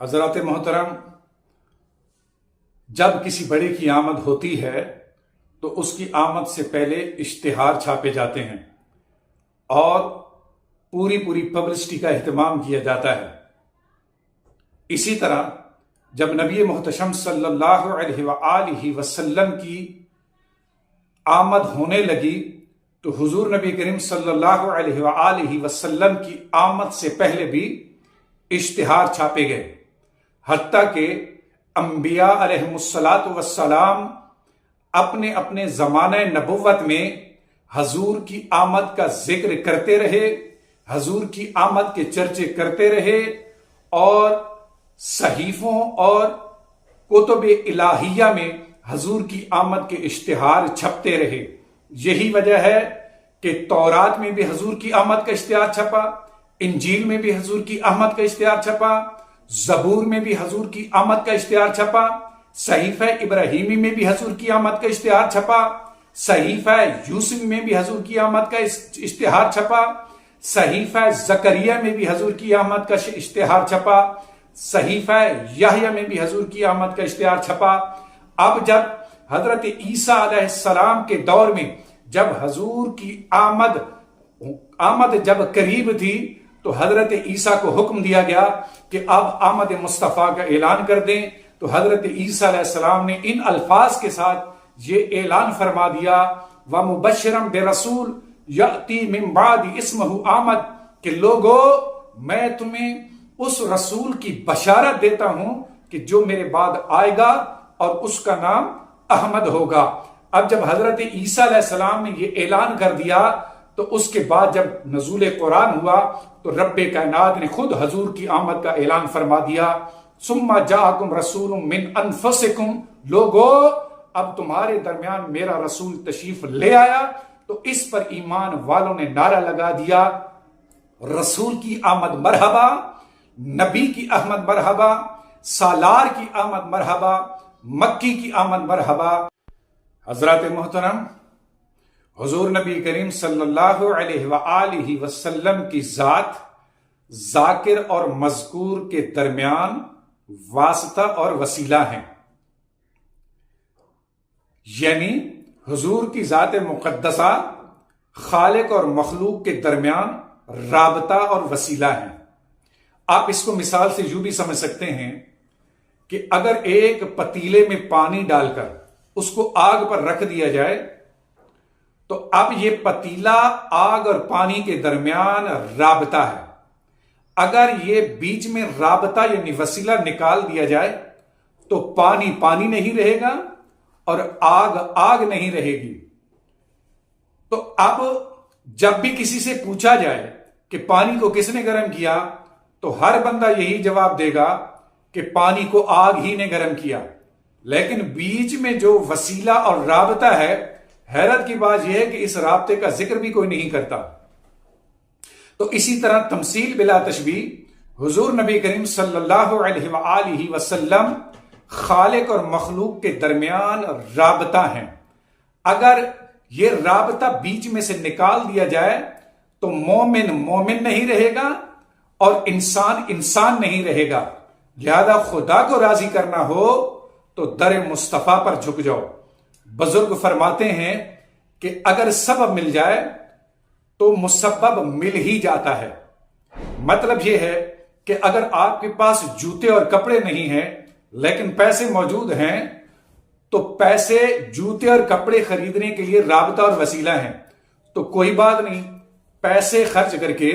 حضرات محترم، جب کسی بڑے کی آمد ہوتی ہے تو اس کی آمد سے پہلے اشتہار چھاپے جاتے ہیں اور پوری پبلسٹی کا اہتمام کیا جاتا ہے۔ اسی طرح جب نبی محتشم صلی اللہ علیہ وآلہ وسلم کی آمد ہونے لگی تو حضور نبی کریم صلی اللہ علیہ وآلہ وسلم کی آمد سے پہلے بھی اشتہار چھاپے گئے، حتیٰ کہ انبیاء علیہم السلام اپنے اپنے زمانہ نبوت میں حضور کی آمد کا ذکر کرتے رہے، حضور کی آمد کے چرچے کرتے رہے اور صحیفوں اور کتب الہیہ میں حضور کی آمد کے اشتہار چھپتے رہے۔ یہی وجہ ہے کہ تورات میں بھی حضور کی آمد کا اشتہار چھپا، انجیل میں بھی حضور کی آمد کا اشتہار چھپا، زبور میں بھی حضور کی آمد کا اشتہار چھپا، صحیفہ ابراہیمی میں بھی حضور کی آمد کا اشتہار چھپا، صحیفہ یوسف میں بھی حضور کی آمد کا اشتہار چھپا، صحیفہ زکریا میں بھی حضور کی آمد کا اشتہار چھپا، صحیفہ یحییٰ میں بھی حضور کی آمد کا اشتہار چھپا۔ اب جب حضرت عیسیٰ علیہ السلام کے دور میں جب حضور کی آمد جب قریب تھی تو حضرت عیسیٰ کو حکم دیا گیا کہ اب آمد مصطفیٰ کا اعلان کر دیں، تو حضرت عیسیٰ علیہ السلام نے ان الفاظ کے ساتھ یہ اعلان فرما دیا، وَمُبَشِّرًا بِرَسُولٍ يَأْتِي مِن بَعْدِ اسْمُهُ احمد، کہ لوگو میں تمہیں اس رسول کی بشارت دیتا ہوں کہ جو میرے بعد آئے گا اور اس کا نام احمد ہوگا۔ اب جب حضرت عیسیٰ علیہ السلام نے یہ اعلان کر دیا تو اس کے بعد جب نزول قرآن ہوا تو رب کائنات نے خود حضور کی آمد کا اعلان فرما دیا، ثم جاءکم رسول من انفسکم، لوگو اب تمہارے درمیان میرا رسول تشریف لے آیا۔ تو اس پر ایمان والوں نے نعرہ لگا دیا، رسول کی آمد مرحبا، نبی کی آمد مرحبا، سالار کی آمد مرحبا، مکی کی آمد مرحبا۔ حضرات محترم، حضور نبی کریم صلی اللہ علیہ وآلہ وسلم کی ذات ذاکر اور مذکور کے درمیان واسطہ اور وسیلہ ہیں، یعنی حضور کی ذات مقدسہ خالق اور مخلوق کے درمیان رابطہ اور وسیلہ ہیں۔ آپ اس کو مثال سے یوں بھی سمجھ سکتے ہیں کہ اگر ایک پتیلے میں پانی ڈال کر اس کو آگ پر رکھ دیا جائے تو اب یہ پتیلا آگ اور پانی کے درمیان رابطہ ہے۔ اگر یہ بیچ میں رابطہ یعنی وسیلہ نکال دیا جائے تو پانی پانی نہیں رہے گا اور آگ آگ نہیں رہے گی۔ تو اب جب بھی کسی سے پوچھا جائے کہ پانی کو کس نے گرم کیا تو ہر بندہ یہی جواب دے گا کہ پانی کو آگ ہی نے گرم کیا، لیکن بیچ میں جو وسیلہ اور رابطہ ہے، حیرت کی بات یہ ہے کہ اس رابطے کا ذکر بھی کوئی نہیں کرتا۔ تو اسی طرح تمثیل بلا تشبیہ حضور نبی کریم صلی اللہ علیہ وآلہ وسلم خالق اور مخلوق کے درمیان رابطہ ہیں۔ اگر یہ رابطہ بیچ میں سے نکال دیا جائے تو مومن مومن نہیں رہے گا اور انسان انسان نہیں رہے گا۔ لہذا خدا کو راضی کرنا ہو تو در مصطفیٰ پر جھک جاؤ۔ بزرگ فرماتے ہیں کہ اگر سبب مل جائے تو مسبب مل ہی جاتا ہے۔ مطلب یہ ہے کہ اگر آپ کے پاس جوتے اور کپڑے نہیں ہیں لیکن پیسے موجود ہیں تو پیسے جوتے اور کپڑے خریدنے کے لیے رابطہ اور وسیلہ ہیں، تو کوئی بات نہیں، پیسے خرچ کر کے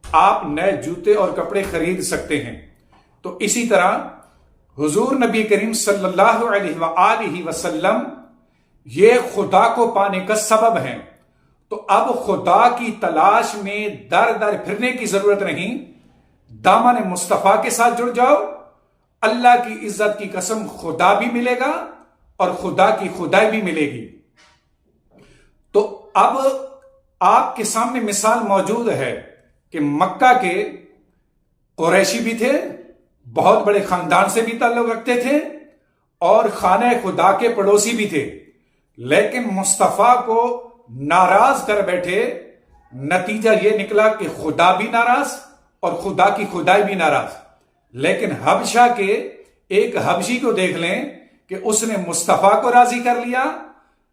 آپ نئے جوتے اور کپڑے خرید سکتے ہیں۔ تو اسی طرح حضور نبی کریم صلی اللہ علیہ وآلہ وسلم یہ خدا کو پانے کا سبب ہیں۔ تو اب خدا کی تلاش میں در در پھرنے کی ضرورت نہیں، دامن مصطفیٰ کے ساتھ جڑ جاؤ، اللہ کی عزت کی قسم خدا بھی ملے گا اور خدا کی خدائی بھی ملے گی۔ تو اب آپ کے سامنے مثال موجود ہے کہ مکہ کے قریشی بھی تھے، بہت بڑے خاندان سے بھی تعلق رکھتے تھے اور خانہ خدا کے پڑوسی بھی تھے، لیکن مصطفیٰ کو ناراض کر بیٹھے، نتیجہ یہ نکلا کہ خدا بھی ناراض اور خدا کی خدائی بھی ناراض۔ لیکن حبشہ کے ایک حبشی کو دیکھ لیں کہ اس نے مصطفیٰ کو راضی کر لیا،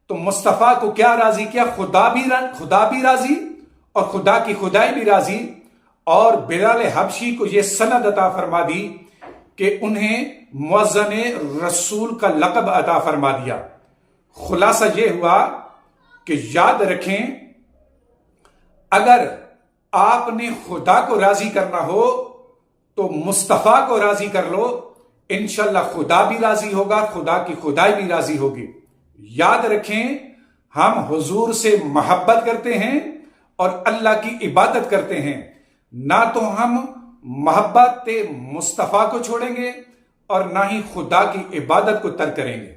تو مصطفیٰ کو کیا راضی کیا؟ خدا بھی راضی اور خدا کی خدائی بھی راضی، اور بلال حبشی کو یہ سند عطا فرما دی کہ انہیں مؤذن رسول کا لقب عطا فرما دیا۔ خلاصہ یہ ہوا کہ یاد رکھیں، اگر آپ نے خدا کو راضی کرنا ہو تو مصطفیٰ کو راضی کر لو، انشاءاللہ خدا بھی راضی ہوگا، خدا کی خدائی بھی راضی ہوگی۔ یاد رکھیں، ہم حضور سے محبت کرتے ہیں اور اللہ کی عبادت کرتے ہیں، نہ تو ہم محبت مصطفیٰ کو چھوڑیں گے اور نہ ہی خدا کی عبادت کو ترک کریں گے۔